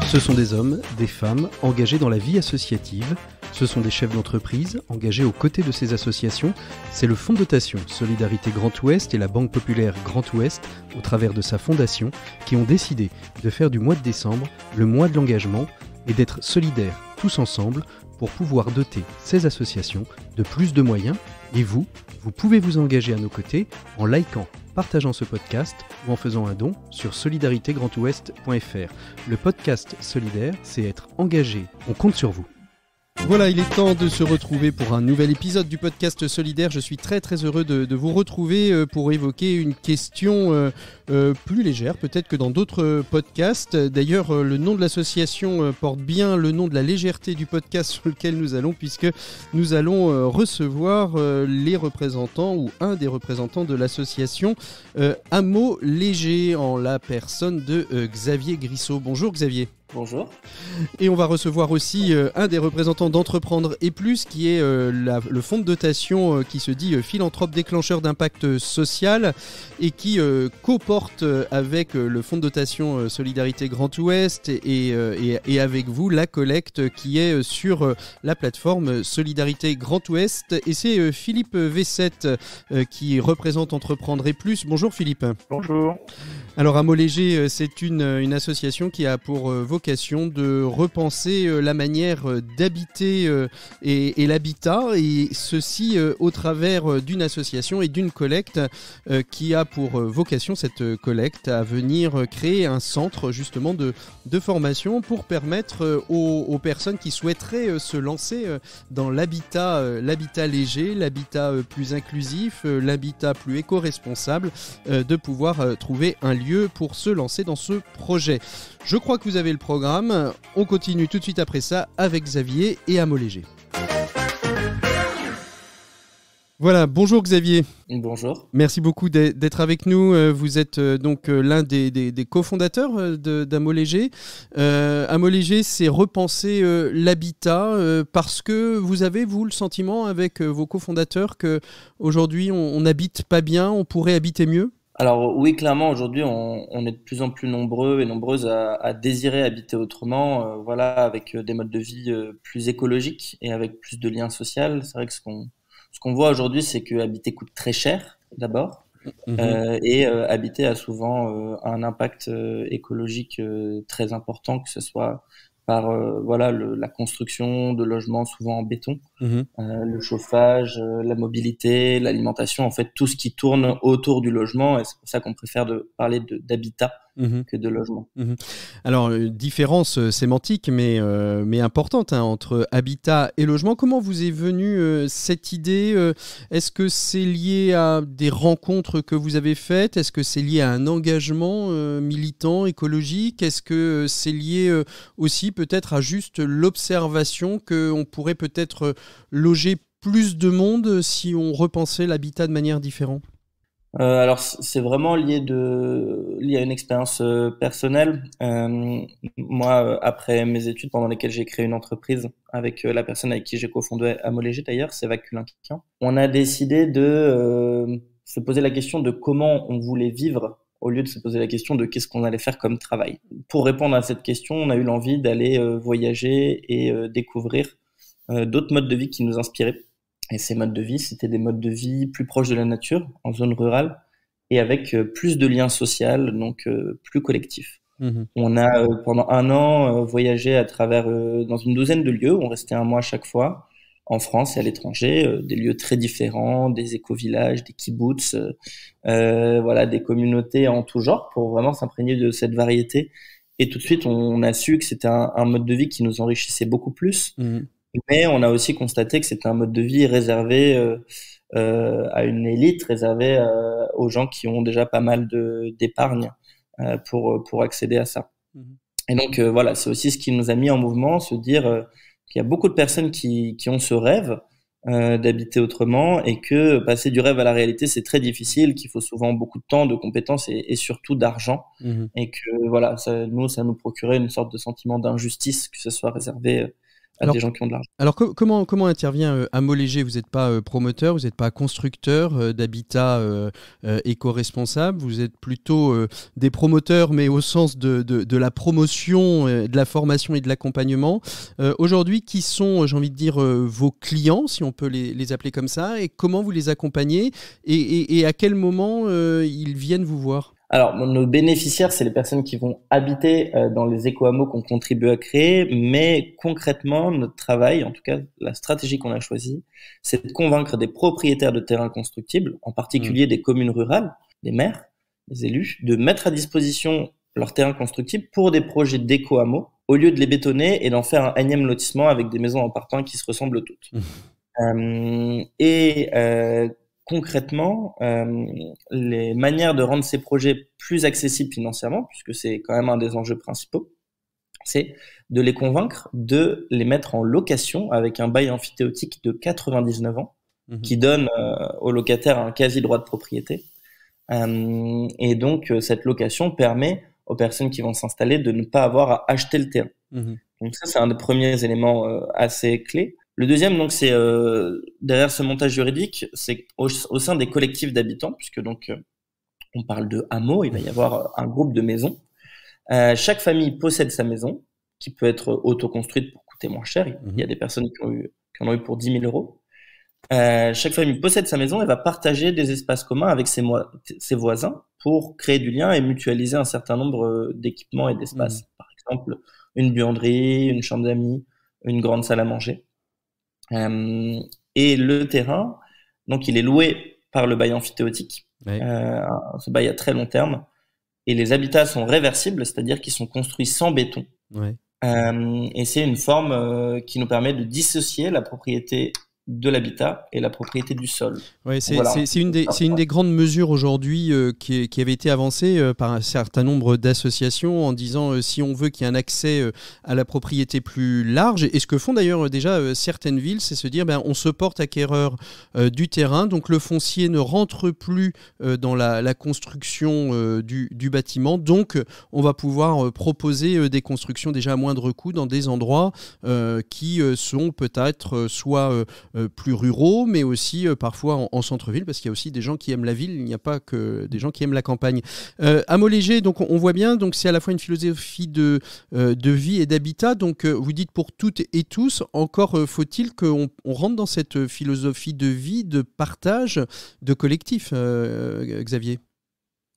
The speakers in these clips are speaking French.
Ce sont des hommes, des femmes engagés dans la vie associative. Ce sont des chefs d'entreprise engagés aux côtés de ces associations. C'est le Fonds de dotation Solidarité Grand Ouest et la Banque Populaire Grand Ouest, au travers de sa fondation, qui ont décidé de faire du mois de décembre le mois de l'engagement et d'être solidaires tous ensemble pour pouvoir doter ces associations de plus de moyens. Et vous pouvez vous engager à nos côtés en likant, partageant ce podcast ou en faisant un don sur solidaritégrandouest.fr. Le podcast solidaire, c'est être engagé. On compte sur vous. Voilà, il est temps de se retrouver pour un nouvel épisode du podcast solidaire. Je suis très heureux de vous retrouver pour évoquer une question plus légère peut-être que dans d'autres podcasts. D'ailleurs, le nom de l'association porte bien le nom de la légèreté du podcast sur lequel nous allons, puisque nous allons recevoir les représentants ou un des représentants de l'association Hameau Léger, en la personne de Xavier Grissot. Bonjour Xavier. Bonjour. Et on va recevoir aussi un des représentants d'Entreprendre et Plus, qui est le fonds de dotation qui se dit philanthrope déclencheur d'impact social et qui coporte avec le fonds de dotation Solidarité Grand Ouest et avec vous la collecte qui est sur la plateforme Solidarité Grand Ouest. Et c'est Philippe Vessette qui représente Entreprendre et Plus. Bonjour Philippe. Bonjour. Alors Hameau Léger, c'est une association qui a pour vocation de repenser la manière d'habiter et l'habitat, et ceci au travers d'une association et d'une collecte qui a pour vocation, cette collecte, à venir créer un centre justement de formation pour permettre aux personnes qui souhaiteraient se lancer dans l'habitat léger, l'habitat plus inclusif, l'habitat plus éco-responsable, de pouvoir trouver un lieu pour se lancer dans ce projet. Je crois que vous avez le programme. On continue tout de suite après ça avec Xavier et Hameau Léger. Voilà, bonjour Xavier. Bonjour. Merci beaucoup d'être avec nous. Vous êtes donc l'un des cofondateurs d'Hameau Léger. Hameau Léger, c'est repenser l'habitat parce que vous avez, vous, le sentiment avec vos cofondateurs qu'aujourd'hui on n'habite pas bien, on pourrait habiter mieux ? Alors oui, clairement, aujourd'hui, on est de plus en plus nombreux et nombreuses à désirer habiter autrement, voilà, avec des modes de vie plus écologiques et avec plus de liens sociaux. C'est vrai que ce qu'on voit aujourd'hui, c'est que habiter coûte très cher, d'abord, et habiter a souvent un impact écologique très important, que ce soit par voilà la construction de logements souvent en béton, le chauffage, la mobilité, l'alimentation, en fait tout ce qui tourne autour du logement, et c'est pour ça qu'on préfère parler d'habitat que de logement. Alors, différence sémantique mais importante entre habitat et logement. Comment vous est venue cette idée ? Est-ce que c'est lié à des rencontres que vous avez faites ? Est-ce que c'est lié à un engagement militant, écologique ? Est-ce que c'est lié aussi peut-être à juste l'observation qu'on pourrait peut-être loger plus de monde si on repensait l'habitat de manière différente ? Alors c'est vraiment lié à une expérience personnelle. Moi, après mes études, pendant lesquelles j'ai créé une entreprise avec la personne avec qui j'ai cofondé Hameau Léger d'ailleurs, c'est Vaculinquian, on a décidé de se poser la question de comment on voulait vivre au lieu de se poser la question de qu'est-ce qu'on allait faire comme travail. Pour répondre à cette question, on a eu l'envie d'aller voyager et découvrir d'autres modes de vie qui nous inspiraient. Et ces modes de vie, c'était des modes de vie plus proches de la nature, en zone rurale, et avec plus de liens sociaux, donc plus collectifs. On a pendant un an voyagé à travers dans une douzaine de lieux, on restait un mois à chaque fois, en France et à l'étranger, des lieux très différents, des éco-villages, des kibbutz, voilà, des communautés en tout genre, pour vraiment s'imprégner de cette variété. Et tout de suite, on a su que c'était un mode de vie qui nous enrichissait beaucoup plus. Mais on a aussi constaté que c'était un mode de vie réservé à une élite, réservé aux gens qui ont déjà pas mal d'épargne pour accéder à ça. Et donc voilà, c'est aussi ce qui nous a mis en mouvement, se dire qu'il y a beaucoup de personnes qui ont ce rêve d'habiter autrement, et que passer du rêve à la réalité, c'est très difficile, qu'il faut souvent beaucoup de temps, de compétences et surtout d'argent. Et que voilà, ça nous procurait une sorte de sentiment d'injustice, que ce soit réservé à des gens qui ont de l'argent. Alors comment intervient Amo Léger? Vous n'êtes pas promoteur, vous n'êtes pas constructeur d'habitat éco-responsable, vous êtes plutôt des promoteurs, mais au sens de la promotion, de la formation et de l'accompagnement. Aujourd'hui, qui sont, j'ai envie de dire, vos clients, si on peut les appeler comme ça, et comment vous les accompagnez et à quel moment ils viennent vous voir? Alors, nos bénéficiaires, c'est les personnes qui vont habiter dans les éco-hameaux qu'on contribue à créer, mais concrètement, notre travail, en tout cas la stratégie qu'on a choisie, c'est de convaincre des propriétaires de terrains constructibles, en particulier des communes rurales, des maires, des élus, de mettre à disposition leurs terrains constructibles pour des projets d'éco-hameaux, au lieu de les bétonner et d'en faire un énième lotissement avec des maisons en partant qui se ressemblent toutes. Concrètement, les manières de rendre ces projets plus accessibles financièrement, puisque c'est quand même un des enjeux principaux, c'est de les convaincre de les mettre en location avec un bail emphytéotique de 99 ans qui donne aux locataires un quasi-droit de propriété. Et donc, cette location permet aux personnes qui vont s'installer de ne pas avoir à acheter le terrain. Donc ça, c'est un des premiers éléments assez clés. Le deuxième, donc, c'est derrière ce montage juridique, c'est au sein des collectifs d'habitants, puisque donc on parle de hameaux, il va y avoir un groupe de maisons. Chaque famille possède sa maison, qui peut être autoconstruite pour coûter moins cher. Il y a des personnes qui en ont eu pour 10 000 euros. Chaque famille possède sa maison et va partager des espaces communs avec ses voisins pour créer du lien et mutualiser un certain nombre d'équipements et d'espaces. Par exemple, une buanderie, une chambre d'amis, une grande salle à manger. Et le terrain, donc il est loué par le bail emphytéotique, ce bail à très long terme, et les habitats sont réversibles, c'est-à-dire qu'ils sont construits sans béton. Et c'est une forme qui nous permet de dissocier la propriété de l'habitat et la propriété du sol. Ouais, c'est une des grandes mesures aujourd'hui qui avait été avancée par un certain nombre d'associations en disant si on veut qu'il y ait un accès à la propriété plus large, et ce que font d'ailleurs déjà certaines villes, c'est se dire on se porte acquéreur du terrain, donc le foncier ne rentre plus dans la construction du bâtiment, donc on va pouvoir proposer des constructions déjà à moindre coût dans des endroits qui sont peut-être soit plus ruraux, mais aussi parfois en centre-ville, parce qu'il y a aussi des gens qui aiment la ville, il n'y a pas que des gens qui aiment la campagne. Amo Léger, donc on voit bien, donc c'est à la fois une philosophie de vie et d'habitat, donc vous dites pour toutes et tous, encore faut-il qu'on rentre dans cette philosophie de vie, de partage, de collectif, Xavier?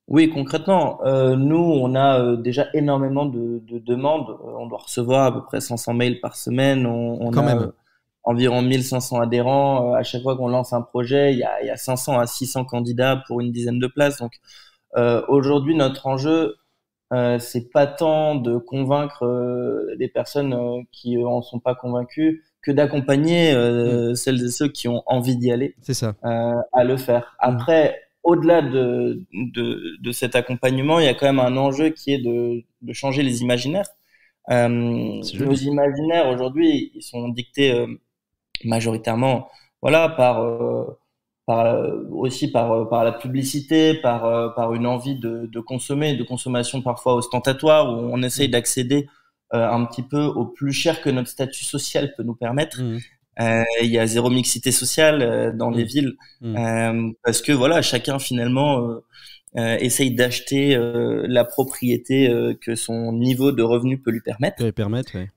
Oui, concrètement, nous, on a déjà énormément de demandes. On doit recevoir à peu près 500 mails par semaine. On Quand a même. environ 1500 adhérents. À chaque fois qu'on lance un projet, il y a 500 à 600 candidats pour une dizaine de places. Donc, aujourd'hui, notre enjeu, c'est pas tant de convaincre les personnes qui en sont pas convaincues que d'accompagner celles et ceux qui ont envie d'y aller. C'est ça. À le faire. Après, au-delà de cet accompagnement, il y a quand même un enjeu qui est de changer les imaginaires. Nos imaginaires aujourd'hui, ils sont dictés majoritairement, voilà, aussi par la publicité, par une envie de consommer, de consommation parfois ostentatoire, où on essaye d'accéder un petit peu au plus cher que notre statut social peut nous permettre. Il y a zéro mixité sociale dans les villes, parce que voilà, chacun finalement essaye d'acheter la propriété que son niveau de revenu peut lui permettre. Ouais.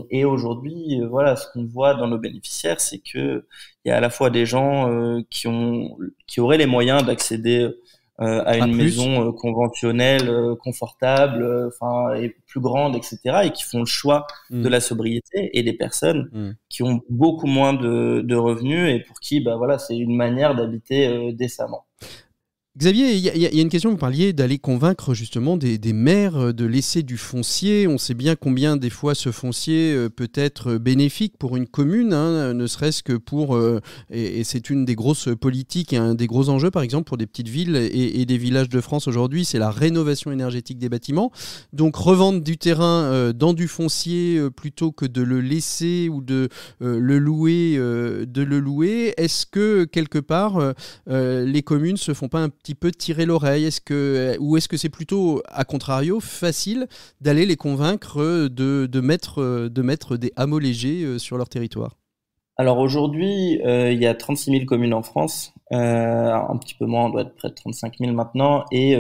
Et aujourd'hui, voilà, ce qu'on voit dans nos bénéficiaires, c'est que il y a à la fois des gens qui auraient les moyens d'accéder à une maison conventionnelle, confortable, enfin et plus grande, etc., et qui font le choix de la sobriété, et des personnes qui ont beaucoup moins de revenus et pour qui, bah voilà, c'est une manière d'habiter décemment. Xavier, il y a une question, vous parliez d'aller convaincre justement des maires de laisser du foncier. On sait bien combien des fois ce foncier peut être bénéfique pour une commune, hein, ne serait-ce que pour... et c'est une des grosses politiques et un des gros enjeux, par exemple, pour des petites villes et des villages de France aujourd'hui, c'est la rénovation énergétique des bâtiments. Donc revendre du terrain dans du foncier plutôt que de le laisser ou de le louer. Est-ce que quelque part les communes se font pas un petit petit peu tirer l'oreille? Ou est-ce que c'est plutôt, à contrario, facile d'aller les convaincre de mettre des hameaux légers sur leur territoire? Alors aujourd'hui, il y a 36 000 communes en France, un petit peu moins, on doit être près de 35 000 maintenant, et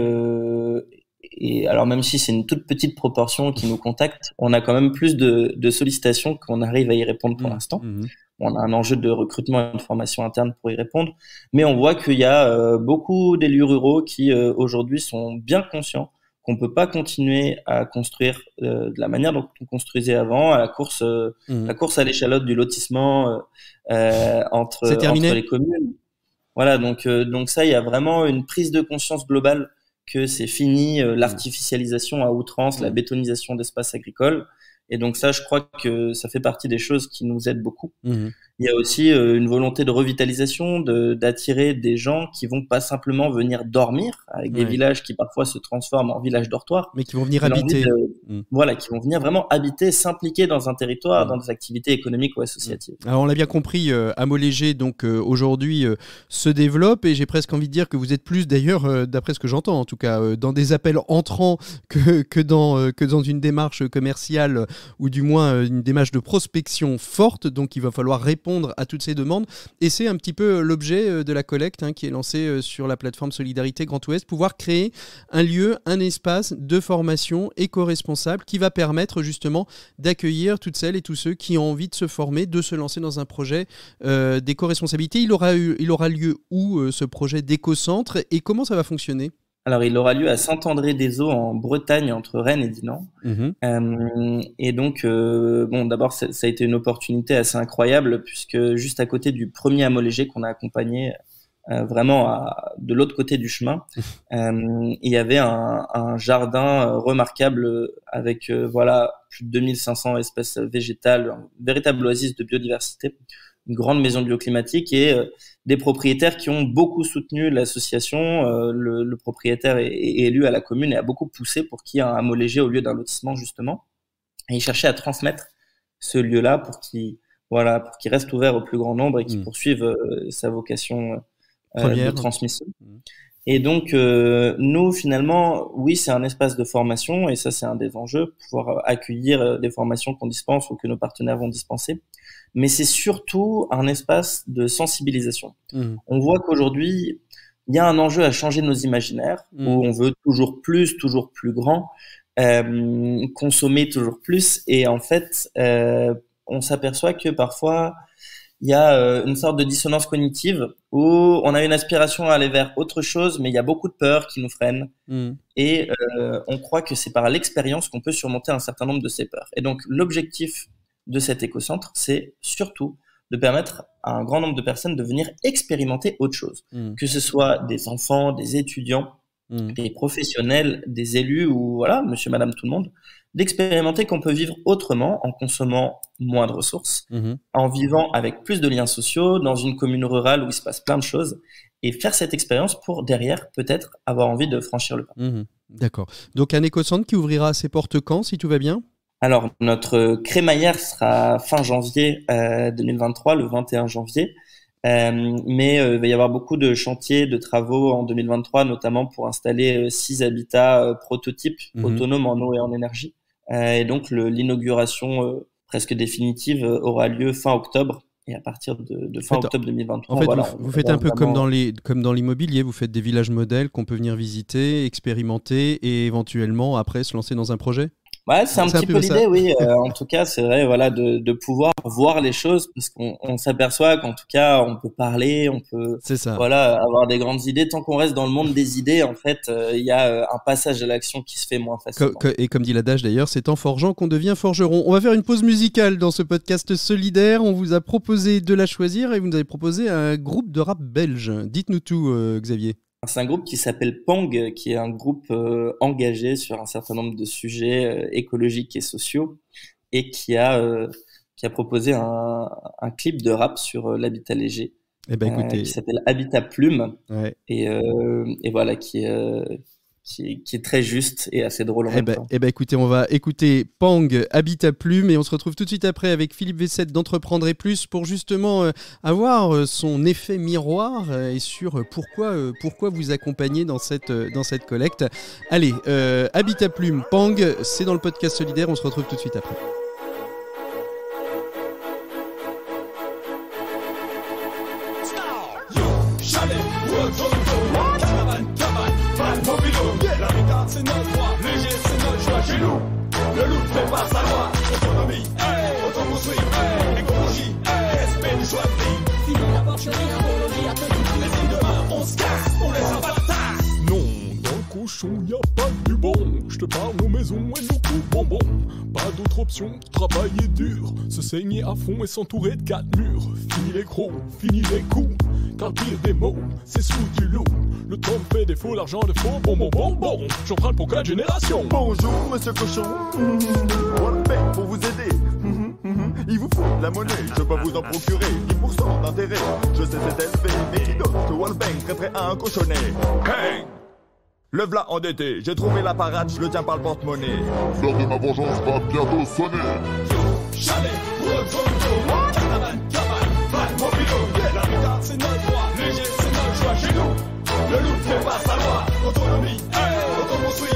alors même si c'est une toute petite proportion qui nous contacte, on a quand même plus de sollicitations qu'on arrive à y répondre pour l'instant. On a un enjeu de recrutement et de formation interne pour y répondre, mais on voit qu'il y a beaucoup d'élus ruraux qui aujourd'hui sont bien conscients qu'on peut pas continuer à construire de la manière dont on construisait avant, à la course à l'échalote du lotissement C'est terminé? entre les communes. Voilà, donc ça, il y a vraiment une prise de conscience globale que c'est fini, l'artificialisation à outrance, la bétonisation d'espaces agricoles. Et donc ça, je crois que ça fait partie des choses qui nous aident beaucoup. Il y a aussi une volonté de revitalisation, d'attirer des gens qui vont pas simplement venir dormir avec des villages qui parfois se transforment en villages dortoirs, mais qui vont venir habiter. Voilà, qui vont venir vraiment habiter, s'impliquer dans un territoire, dans des activités économiques ou associatives. Alors on l'a bien compris, hameaux légers donc aujourd'hui se développe, et j'ai presque envie de dire que vous êtes plus d'ailleurs, d'après ce que j'entends en tout cas, dans des appels entrants que dans une démarche commerciale, ou du moins une démarche de prospection forte. Donc il va falloir répondre à toutes ces demandes, et c'est un petit peu l'objet de la collecte qui est lancée sur la plateforme Solidarité Grand Ouest, pouvoir créer un lieu, un espace de formation éco-responsable qui va permettre justement d'accueillir toutes celles et tous ceux qui ont envie de se former, de se lancer dans un projet d'éco-responsabilité. Il aura lieu où ce projet d'éco-centre, et comment ça va fonctionner? Alors, il aura lieu à Saint-André-des-Eaux en Bretagne, entre Rennes et Dinan. Et donc, bon, d'abord, ça a été une opportunité assez incroyable, puisque juste à côté du premier hameau léger qu'on a accompagné, vraiment de l'autre côté du chemin, il y avait un jardin remarquable avec voilà, plus de 2500 espèces végétales, une véritable oasis de biodiversité, une grande maison bioclimatique, et des propriétaires qui ont beaucoup soutenu l'association. Le propriétaire est élu à la commune et a beaucoup poussé pour qu'il y ait un hameau léger au lieu d'un lotissement, justement. Et il cherchait à transmettre ce lieu-là pour qu'il reste ouvert au plus grand nombre et qu'il poursuive sa vocation de transmission. Et donc, nous, finalement, oui, c'est un espace de formation, et ça, c'est un des enjeux, pouvoir accueillir des formations qu'on dispense ou que nos partenaires vont dispenser. Mais c'est surtout un espace de sensibilisation. On voit qu'aujourd'hui, il y a un enjeu à changer nos imaginaires, où on veut toujours plus grand, consommer toujours plus, et en fait, on s'aperçoit que parfois, il y a une sorte de dissonance cognitive où on a une aspiration à aller vers autre chose, mais il y a beaucoup de peurs qui nous freinent. Et on croit que c'est par l'expérience qu'on peut surmonter un certain nombre de ces peurs. Et donc, l'objectif de cet écocentre, c'est surtout de permettre à un grand nombre de personnes de venir expérimenter autre chose. Que ce soit des enfants, des étudiants, des professionnels, des élus, ou voilà, monsieur, madame, tout le monde, d'expérimenter qu'on peut vivre autrement, en consommant moins de ressources, en vivant avec plus de liens sociaux, dans une commune rurale où il se passe plein de choses, et faire cette expérience pour derrière peut-être avoir envie de franchir le pas. D'accord. Donc un écocentre qui ouvrira ses portes quand, si tout va bien? Alors, notre crémaillère sera fin janvier 2023, le 21 janvier. Mais il va y avoir beaucoup de chantiers, de travaux en 2023, notamment pour installer 6 habitats prototypes autonomes en eau et en énergie. Et donc, l'inauguration presque définitive aura lieu fin octobre. Et à partir de fin octobre 2023, en fait, voilà, vous faites un peu comme dans l'immobilier, vous faites des villages modèles qu'on peut venir visiter, expérimenter, et éventuellement après se lancer dans un projet? Ouais, c'est un petit peu l'idée, oui. En tout cas, c'est vrai, voilà, de pouvoir voir les choses, parce qu'on s'aperçoit qu'en tout cas, on peut parler, on peut, voilà, avoir des grandes idées. Tant qu'on reste dans le monde des idées, en fait, il y a un passage à l'action qui se fait moins facilement. Et comme dit l'adage d'ailleurs, c'est en forgeant qu'on devient forgeron. On va faire une pause musicale dans ce podcast solidaire. On vous a proposé de la choisir, et vous nous avez proposé un groupe de rap belge. Dites-nous tout, Xavier. C'est un groupe qui s'appelle Pang, qui est un groupe engagé sur un certain nombre de sujets écologiques et sociaux, et qui a proposé un clip de rap sur l'habitat léger, écoutez, qui s'appelle Habitat Plume, et voilà, qui qui est très juste et assez drôle en même temps. Écoutez, on va écouter Pang, Habitat Plume, et on se retrouve tout de suite après avec Philippe Vessette d'Entreprendre et Plus pour justement avoir son effet miroir et sur pourquoi vous accompagner dans cette collecte. Allez, Habitat Plume, Pang, c'est dans le podcast solidaire, on se retrouve tout de suite après. C'est notre droit, léger c'est notre choix chez nous. Le loup fait pas sa loi, autonomie, autoconstruit, écologie, respect du choix de vie. Fini la porcherie, apologie, à petit. Les signes de main, on se casse, on les envoie la tasse. Non, dans le cochon y'a pas du bon. Je te parle nos maisons et nos coups bonbons. Pas d'autre option, travailler dur, se saigner à fond et s'entourer de 4 murs. Fini les crocs, fini les coups. Car le pire des mots, c'est sous du loup. Le temps me fait défaut, l'argent de faux. Bon, j'emprunte pour 4 générations. Bonjour, monsieur cochon. One Bank pour vous aider. Il vous faut de la monnaie, je peux vous en procurer 10% d'intérêt. Je sais c'est élevé, mais qui d'autre que One Bank serait prêt à un cochonnet? Hey! Le v'là endetté, j'ai trouvé la parade, je le tiens par le porte-monnaie. L'heure de ma vengeance va bientôt sonner. Chalet, caravane, van, mobilo. L'habitat, c'est notre droit, léger, c'est notre choix chez nous. Le loup fait pas sa loi, autonomie, autoconstruit,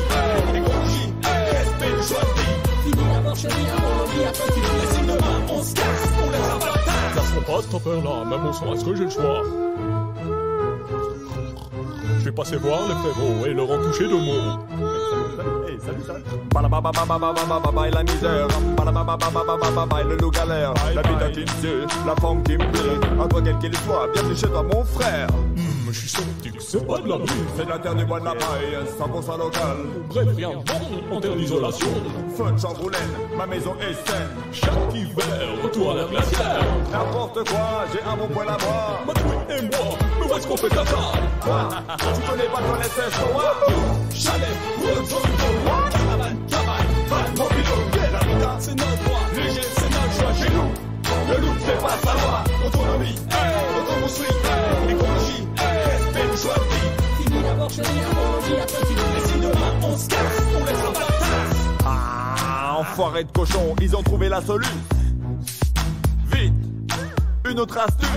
écologie, respect du choix de vie. Fini la porcherie, apologie, à petit. Les signes de main, on se casse, on les envoie la tasse. Car pas cette affaire-là, même au sens que j'ai le choix. Je vais passer voir les frérots et leur en toucher 2 mots. Salut. Bye la misère, bye le loup galère, l'habitat qui me tue, la forme qui me plaît. À toi quel qu'il soit, bienvenue chez toi mon frère. Je suis sceptique, c'est pas de la vie. C'est de la terre du bois de la paille, 100% local. Bref, rien de bon en terre d'isolation. Fun chambroulaine, ma maison est saine. Chaque hiver, retour à la glacière. N'importe quoi, j'ai un bon poil à boire. Matoué et moi, mais où est-ce qu'on fait caca? Quoi? Tu connais pas ton espèce, toi? Chalet, caravane, van, mobilo. L'habitat, c'est notre droit, léger, c'est notre choix chez nous. Le loup fait pas sa loi, autonomie, autoconstruit, écologie, respect du choix de vie. Fini la porcherie, apologie, à petit. Les signes de main, on se casse, on les envoie la tasse. Ah, enfoirés de cochons, ils ont trouvé la solution. Vite, une autre astuce.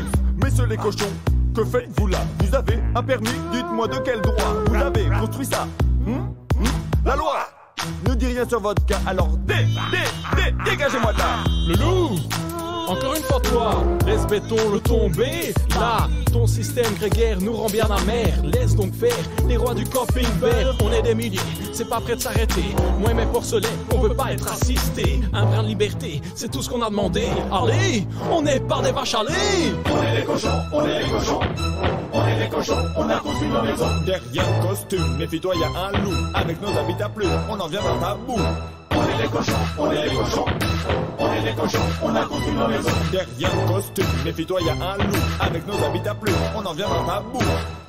Messieurs les cochons, que faites-vous là? Vous avez un permis, dites-moi de quel droit vous avez construit ça. La loi ne dit rien sur votre cas, alors dégagez-moi de là. Le loup, encore une fois toi, laisse béton le tomber. Là, ton système grégaire nous rend bien amers. Laisse donc faire les rois du camping vert. On est des milliers, c'est pas prêt de s'arrêter. Moi et mes porcelets, on veut pas être assistés. Un brin de liberté, c'est tout ce qu'on a demandé. Allez, on n'est pas des vaches à lait. On est les cochons, on est les cochons. On est les cochons, on a construit nos maisons. Derrière le costume, méfie-toi, y a un loup. Avec nos habitats plus, on en viendra à bout. On est les cochons, on est les cochons. On est les cochons, on a construit nos maisons. Derrière le costume, méfie-toi, y a un loup. Avec nos habitats plus, on en viendra à bout.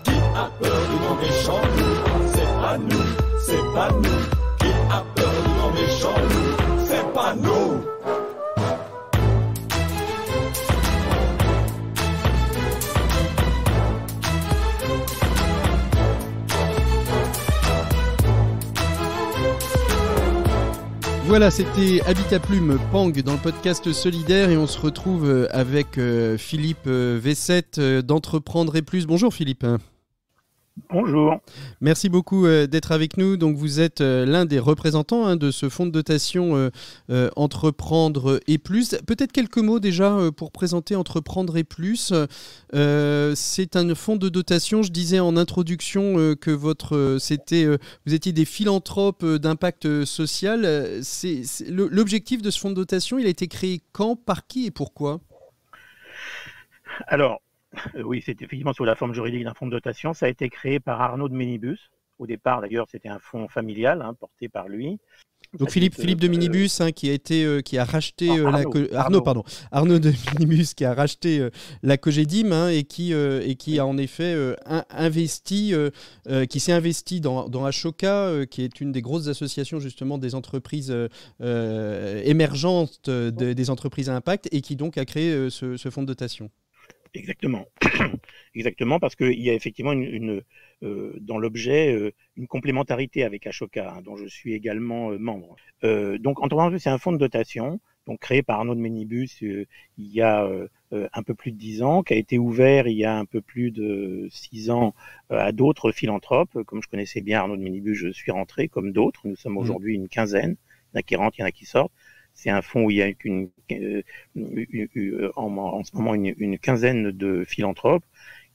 Qui a peur du grand méchant loup? C'est pas nous, c'est pas nous. Qui a peur du grand méchant loup? C'est pas nous. Voilà, c'était Habitat Plume, Pang dans le podcast solidaire et on se retrouve avec Philippe Vessette d'Entreprendre et Plus. Bonjour Philippe. Bonjour. Merci beaucoup d'être avec nous. Donc vous êtes l'un des représentants de ce fonds de dotation Entreprendre et Plus. Peut-être quelques mots déjà pour présenter Entreprendre et Plus. C'est un fonds de dotation. Je disais en introduction que vous étiez des philanthropes d'impact social. L'objectif de ce fonds de dotation, il a été créé quand, par qui et pourquoi ? Alors, oui, c'est effectivement sous la forme juridique d'un fonds de dotation. Ça a été créé par Arnaud de Minibus. Au départ, d'ailleurs, c'était un fonds familial porté par lui. Donc Philippe de Minibus qui a racheté Arnaud de Minibus qui a racheté la Cogedim et qui a en effet qui s'est investi dans Ashoka qui est une des grosses associations justement des entreprises émergentes des entreprises à impact et qui donc a créé ce fonds de dotation. Exactement. Exactement, parce qu'il y a effectivement dans l'objet une complémentarité avec Ashoka, hein, dont je suis également membre. Donc, Entreprendre Plus, c'est un fonds de dotation donc créé par Arnaud de Ménibus il y a un peu plus de 10 ans, qui a été ouvert il y a un peu plus de 6 ans à d'autres philanthropes. Comme je connaissais bien Arnaud de Ménibus, je suis rentré, comme d'autres. Nous sommes aujourd'hui une quinzaine. Il y en a qui rentrent, il y en a qui sortent. C'est un fonds où il y a en ce moment une quinzaine de philanthropes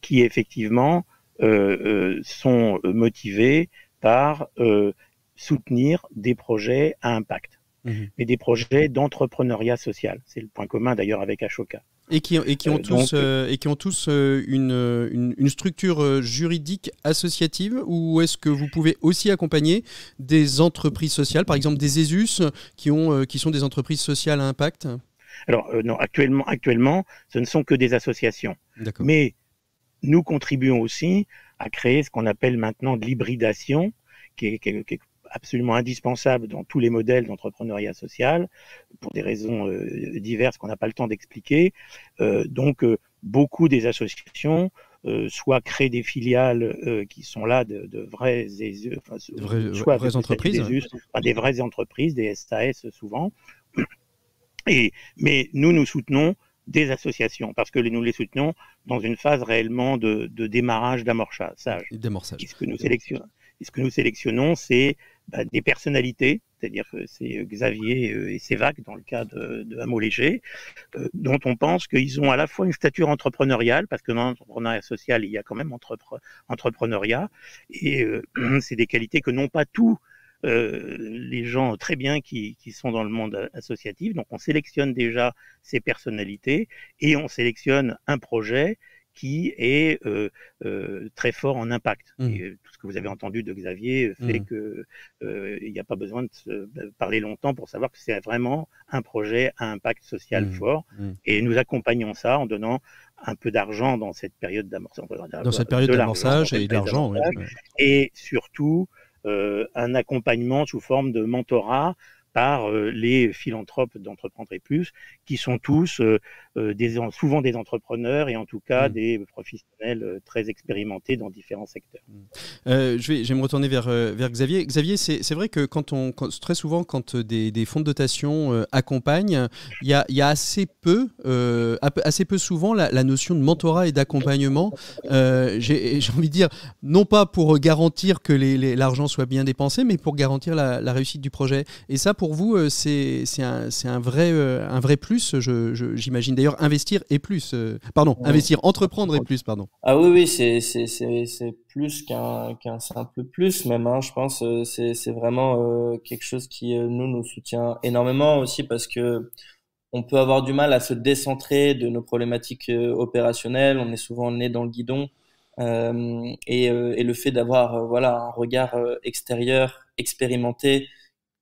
qui effectivement sont motivés par soutenir des projets à impact, mais des projets d'entrepreneuriat social. C'est le point commun d'ailleurs avec Ashoka. Et qui ont tous une structure juridique associative, ou est-ce que vous pouvez aussi accompagner des entreprises sociales, par exemple des ESUS, qui sont des entreprises sociales à impact? Alors non, actuellement, ce ne sont que des associations. D'accord. Mais nous contribuons aussi à créer ce qu'on appelle maintenant de l'hybridation, qui est absolument indispensable dans tous les modèles d'entrepreneuriat social, pour des raisons diverses qu'on n'a pas le temps d'expliquer. Donc, beaucoup des associations soit créent des filiales qui sont là de vraies vraies entreprises, des vraies entreprises, des SAS souvent. Mais nous soutenons des associations, parce que nous les soutenons dans une phase réellement de démarrage, d'amorçage. Et ce que nous sélectionnons, c'est des personnalités, c'est-à-dire que c'est Xavier et Sévac, dans le cas de Hameau Léger, dont on pense qu'ils ont à la fois une stature entrepreneuriale, parce que dans l'entrepreneuriat social, il y a quand même entrepreneuriat, et c'est des qualités que n'ont pas tous les gens très bien qui sont dans le monde associatif. Donc on sélectionne déjà ces personnalités et on sélectionne un projet qui est très fort en impact. Et tout ce que vous avez entendu de Xavier fait que il n'y a pas besoin de parler longtemps pour savoir que c'est vraiment un projet à impact social fort. Et nous accompagnons ça en donnant un peu d'argent dans cette période d'amorçage. Dans cette période d'amorçage et d'argent. Oui. Et surtout, un accompagnement sous forme de mentorat par les philanthropes d'Entreprendre Plus, qui sont tous souvent des entrepreneurs et en tout cas des professionnels très expérimentés dans différents secteurs. Je vais me retourner vers Xavier. Xavier, c'est vrai que très souvent, quand des fonds de dotation accompagnent, il y a assez peu souvent la notion de mentorat et d'accompagnement. J'ai envie de dire, non pas pour garantir que l'argent soit bien dépensé, mais pour garantir la réussite du projet. Et ça, pour vous, c'est un vrai plus, j'imagine. D'ailleurs, investir et plus. Investir, entreprendre et plus, pardon. Ah oui, c'est plus qu'un simple plus, même. Hein, je pense c'est vraiment quelque chose qui nous soutient énormément aussi, parce que on peut avoir du mal à se décentrer de nos problématiques opérationnelles. On est souvent le nez dans le guidon. Et le fait d'avoir un regard extérieur, expérimenté,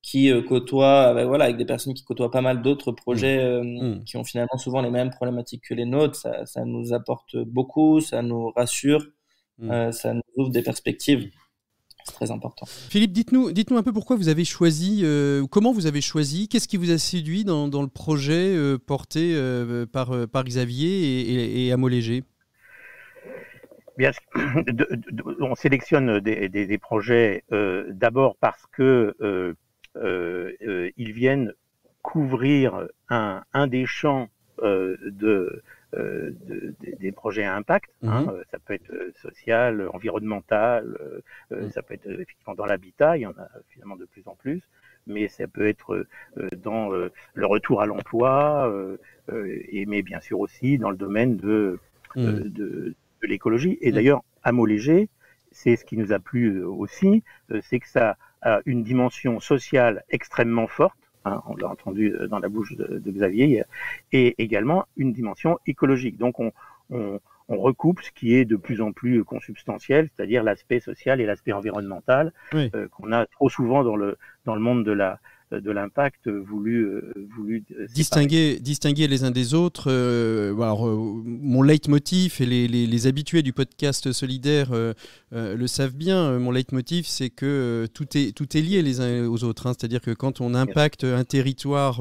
qui côtoie avec des personnes qui côtoient pas mal d'autres projets qui ont finalement souvent les mêmes problématiques que les nôtres, ça nous apporte beaucoup, ça nous rassure, ça nous ouvre des perspectives. C'est très important. Philippe, dites-nous un peu pourquoi vous avez choisi, comment vous avez choisi, qu'est-ce qui vous a séduit dans le projet porté par Xavier et Hameau Léger? Bien, on sélectionne des projets d'abord parce que ils viennent couvrir un des champs des projets à impact. Ça peut être social, environnemental, ça peut être effectivement dans l'habitat, il y en a finalement de plus en plus, mais ça peut être dans le retour à l'emploi, mais bien sûr aussi dans le domaine de l'écologie. Et d'ailleurs, Hameau Léger, c'est ce qui nous a plu aussi, c'est que ça a une dimension sociale extrêmement forte, on l'a entendu dans la bouche de Xavier, et également une dimension écologique. Donc on recoupe ce qui est de plus en plus consubstantiel, c'est-à-dire l'aspect social et l'aspect environnemental, qu'on a trop souvent dans le monde de de l'impact voulu distinguer les uns des autres. Mon leitmotiv, et les habitués du podcast solidaire le savent bien, mon leitmotiv, c'est que tout est lié les uns aux autres, hein. C'est-à-dire que quand on impacte un territoire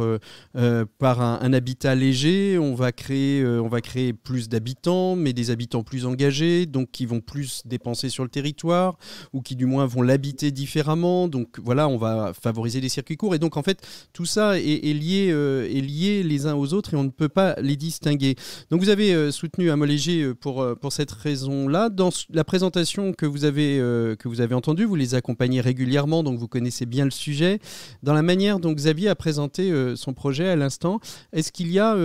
par un habitat léger, on va créer plus d'habitants, mais des habitants plus engagés, donc qui vont plus dépenser sur le territoire, ou qui du moins vont l'habiter différemment. Donc voilà, on va favoriser les circuits courts. Et donc en fait, tout ça est lié les uns aux autres et on ne peut pas les distinguer. Donc vous avez soutenu Amo Léger pour cette raison-là. Dans la présentation que vous avez entendue, vous les accompagnez régulièrement, donc vous connaissez bien le sujet. Dans la manière dont Xavier a présenté son projet à l'instant, est-ce qu'il y a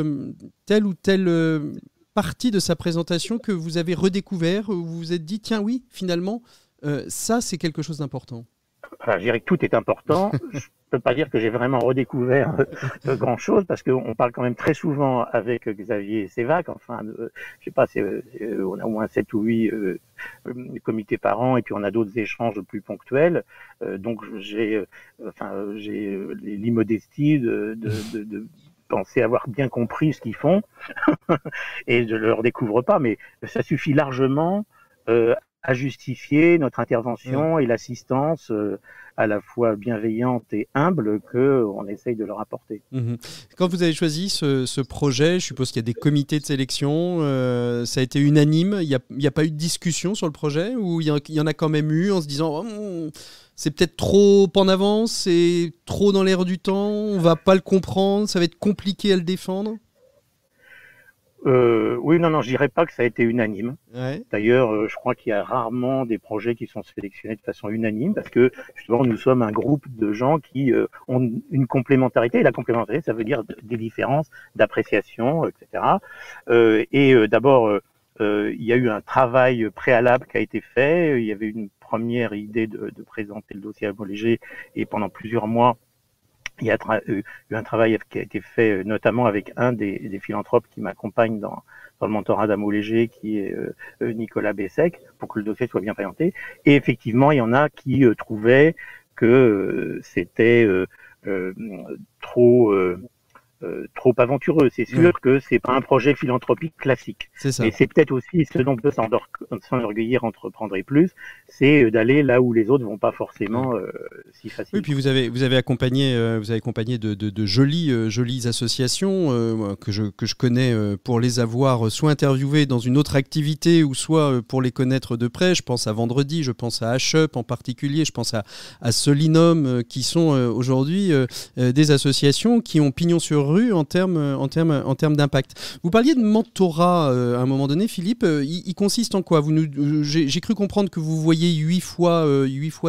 telle ou telle partie de sa présentation que vous avez redécouvert, où vous vous êtes dit, tiens oui, finalement, ça c'est quelque chose d'important? Enfin, je dirais que tout est important. Je peux pas dire que j'ai vraiment redécouvert grand chose, parce qu'on parle quand même très souvent avec Xavier Sévac. Enfin, je sais pas, on a au moins 7 ou 8 comités par an, et puis on a d'autres échanges plus ponctuels. Donc j'ai l'immodestie de penser avoir bien compris ce qu'ils font et je leur découvre pas, mais ça suffit largement à justifier notre intervention et l'assistance à la fois bienveillante et humble qu'on essaye de leur apporter. Quand vous avez choisi ce projet, je suppose qu'il y a des comités de sélection, ça a été unanime, il n'y a pas eu de discussion sur le projet, ou il y en a quand même eu en se disant c'est peut-être trop en avance, c'est trop dans l'air du temps, on va pas le comprendre, ça va être compliqué à le défendre? Oui, non, je dirais pas que ça a été unanime. Ouais. D'ailleurs, je crois qu'il y a rarement des projets qui sont sélectionnés de façon unanime, parce que justement, nous sommes un groupe de gens qui ont une complémentarité, et la complémentarité, ça veut dire des différences d'appréciation, etc. D'abord, il y a eu un travail préalable qui a été fait. Il y avait une première idée de présenter le dossier à Amo Léger, et pendant plusieurs mois, il y a eu un travail qui a été fait notamment avec un des philanthropes qui m'accompagne dans le mentorat d'Amo Léger, qui est Nicolas Bessec, pour que le dossier soit bien présenté. Et effectivement, il y en a qui trouvaient que c'était trop aventureux. C'est sûr que c'est pas un projet philanthropique classique. C'est ça. Et c'est peut-être aussi ce dont on peut s'enorgueillir, entreprendre et plus, c'est d'aller là où les autres vont pas forcément si facilement. Oui, puis vous avez accompagné de jolies associations que je connais pour les avoir soit interviewées dans une autre activité, ou soit pour les connaître de près. Je pense à Vendredi, je pense à H-Up en particulier, je pense à Solinum, qui sont aujourd'hui des associations qui ont pignon sur rue en termes d'impact. Vous parliez de mentorat à un moment donné, Philippe. Il consiste en quoi? J'ai cru comprendre que vous voyez 8 fois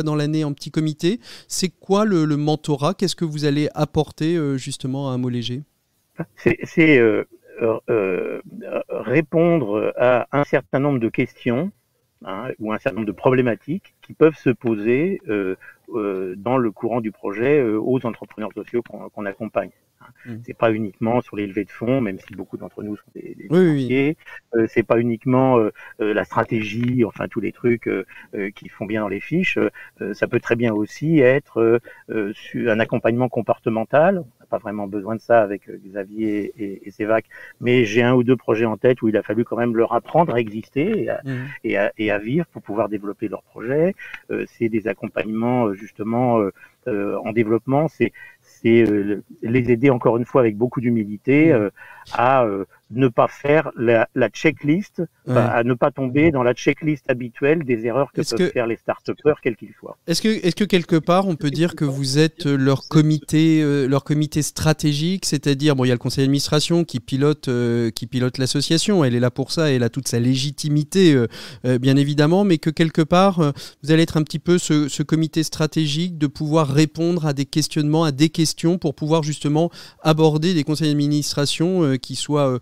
dans l'année en petit comité. C'est quoi le mentorat? Qu'est-ce que vous allez apporter justement à Amo Léger? C'est répondre à un certain nombre de questions, ou un certain nombre de problématiques qui peuvent se poser dans le courant du projet aux entrepreneurs sociaux qu'on accompagne. C'est pas uniquement sur les levées de fonds, même si beaucoup d'entre nous sont des financiers. C'est pas uniquement la stratégie, enfin tous les trucs qui font bien dans les fiches. Ça peut très bien aussi être un accompagnement comportemental. On n'a pas vraiment besoin de ça avec Xavier et Sévac, mais j'ai un ou deux projets en tête où il a fallu quand même leur apprendre à exister et à vivre pour pouvoir développer leur projet. C'est des accompagnements justement en développement, c'est les aider encore une fois avec beaucoup d'humilité à ne pas faire la checklist, à ne pas tomber dans la checklist habituelle des erreurs que peuvent faire les start-upers, quels qu'ils soient. Est-ce que quelque part on peut dire que vous êtes leur comité stratégique, c'est-à-dire il y a le conseil d'administration qui pilote l'association, elle est là pour ça, elle a toute sa légitimité bien évidemment, mais que quelque part vous allez être un petit peu ce comité stratégique de pouvoir répondre à des questionnements, à des questions, pour pouvoir justement aborder des conseils d'administration qui soient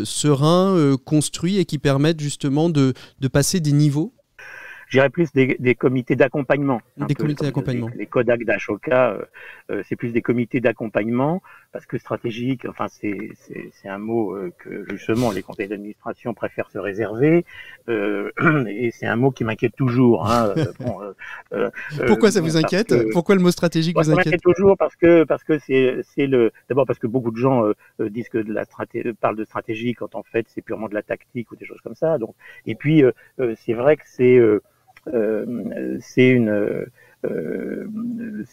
sereins, construits, et qui permettent justement de passer des niveaux? je dirais plus des comités d'accompagnement. Des comités d'accompagnement. Les Kodak d'Ashoka, c'est plus des comités d'accompagnement, parce que stratégique, enfin c'est un mot que justement les conseils d'administration préfèrent se réserver, et c'est un mot qui m'inquiète toujours. Hein. Pourquoi ça vous inquiète? Pourquoi le mot stratégique vous inquiète? Ça m'inquiète toujours parce que c'est d'abord parce que beaucoup de gens disent que parlent de stratégie quand en fait c'est purement de la tactique ou des choses comme ça. Donc, et puis c'est vrai que c'est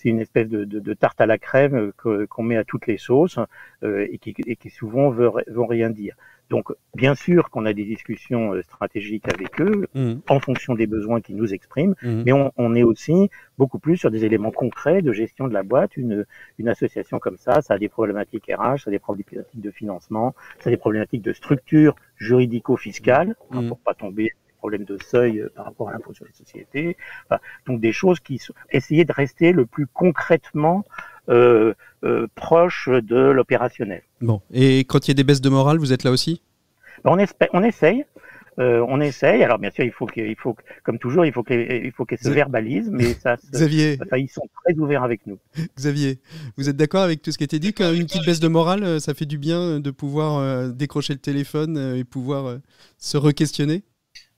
une espèce de tarte à la crème qu'on met à toutes les sauces et qui souvent vont rien dire. Donc, bien sûr qu'on a des discussions stratégiques avec eux en fonction des besoins qu'ils nous expriment, mais on est aussi beaucoup plus sur des éléments concrets de gestion de la boîte. Une association comme ça a des problématiques RH, ça a des problématiques de financement, ça a des problématiques de structure juridico-fiscale, pour pas tomber problème de seuil par rapport à l'impôt sur les sociétés. Enfin, donc des choses qui sont essayer de rester le plus concrètement proche de l'opérationnel. Bon, et quand il y a des baisses de morale, vous êtes là aussi? On essaye. Alors bien sûr, il faut comme toujours, il faut qu'elles se verbalisent, mais Xavier, ils sont très ouverts avec nous. Xavier, vous êtes d'accord avec tout ce qui a été dit, qu'une petite baisse de morale, ça fait du bien de pouvoir décrocher le téléphone et pouvoir se re-questionner?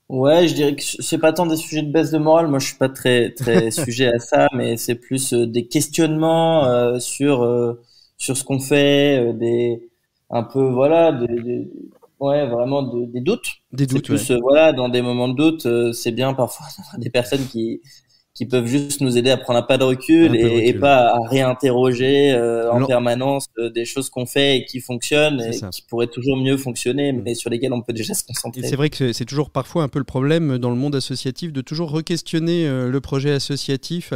Ouais, je dirais que c'est pas tant des sujets de baisse de morale. Moi, je suis pas très sujet à ça, mais c'est plus des questionnements sur ce qu'on fait, un peu voilà, ouais, vraiment des doutes. Des doutes. Plus, voilà, dans des moments de doute, c'est bien parfois d'avoir des personnes qui peuvent juste nous aider à prendre un pas de recul et pas à réinterroger en permanence des choses qu'on fait et qui fonctionnent et qui pourraient toujours mieux fonctionner, mais sur lesquelles on peut déjà se concentrer. Et c'est vrai que c'est toujours parfois un peu le problème dans le monde associatif de toujours re-questionner le projet associatif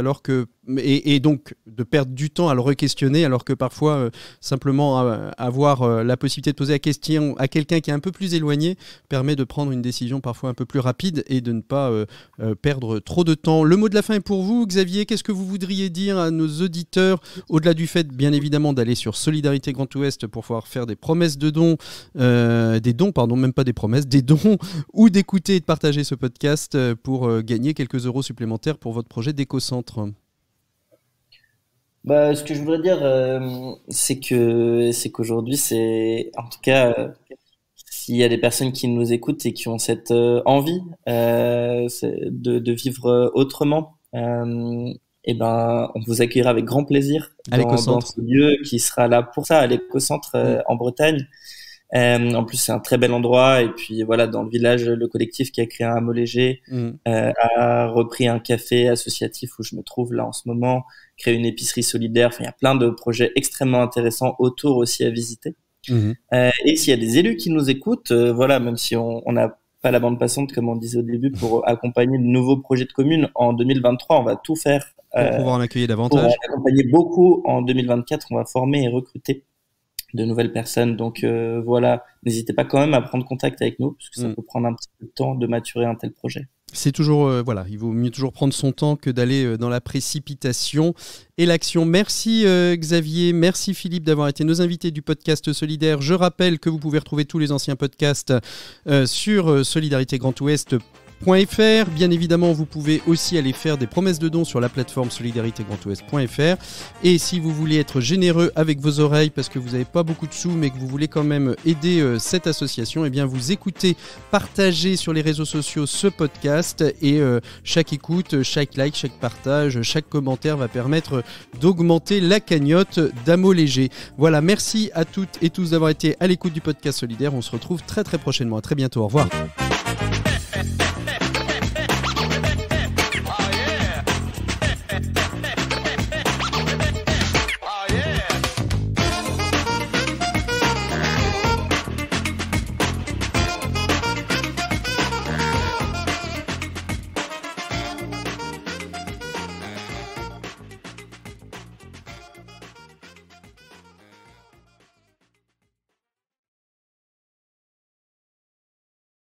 et donc de perdre du temps à le re-questionner, alors que parfois simplement avoir la possibilité de poser la question à quelqu'un qui est un peu plus éloigné permet de prendre une décision parfois un peu plus rapide et de ne pas perdre trop de temps. Le mot de la fin est pour vous, Xavier. Qu'est-ce que vous voudriez dire à nos auditeurs, au-delà du fait, bien évidemment, d'aller sur Solidarité Grand Ouest pour pouvoir faire des promesses de dons, même pas des promesses, des dons, ou d'écouter et de partager ce podcast pour gagner quelques euros supplémentaires pour votre projet d'éco-centre? Ce que je voudrais dire, c'est qu'aujourd'hui, en tout cas, s'il y a des personnes qui nous écoutent et qui ont cette envie de vivre autrement, on vous accueillera avec grand plaisir dans ce lieu qui sera là pour ça, à l'éco-centre en Bretagne. En plus, c'est un très bel endroit. Et puis voilà, dans le village, le collectif qui a créé un Molégé a repris un café associatif où je me trouve là en ce moment, créé une épicerie solidaire. Enfin, il y a plein de projets extrêmement intéressants autour aussi à visiter. Et s'il y a des élus qui nous écoutent, même si on n'a pas la bande passante comme on disait au début pour accompagner de nouveaux projets de communes en 2023, on va tout faire pour pouvoir en accueillir davantage. Pour accompagner beaucoup en 2024, on va former et recruter de nouvelles personnes. Donc n'hésitez pas quand même à prendre contact avec nous parce que ça peut prendre un petit peu de temps de maturer un tel projet. C'est toujours, il vaut mieux toujours prendre son temps que d'aller dans la précipitation et l'action. Merci Xavier, merci Philippe d'avoir été nos invités du podcast Solidaire. Je rappelle que vous pouvez retrouver tous les anciens podcasts sur solidaritégrandouest.fr. Bien évidemment, vous pouvez aussi aller faire des promesses de dons sur la plateforme solidaritégrandouest.fr. Et si vous voulez être généreux avec vos oreilles parce que vous n'avez pas beaucoup de sous mais que vous voulez quand même aider cette association, eh bien vous écoutez, partagez sur les réseaux sociaux ce podcast et chaque écoute, chaque like, chaque partage, chaque commentaire va permettre d'augmenter la cagnotte d'Amo Léger. Voilà, merci à toutes et tous d'avoir été à l'écoute du podcast Solidaire. On se retrouve très très prochainement. À très bientôt. Au revoir.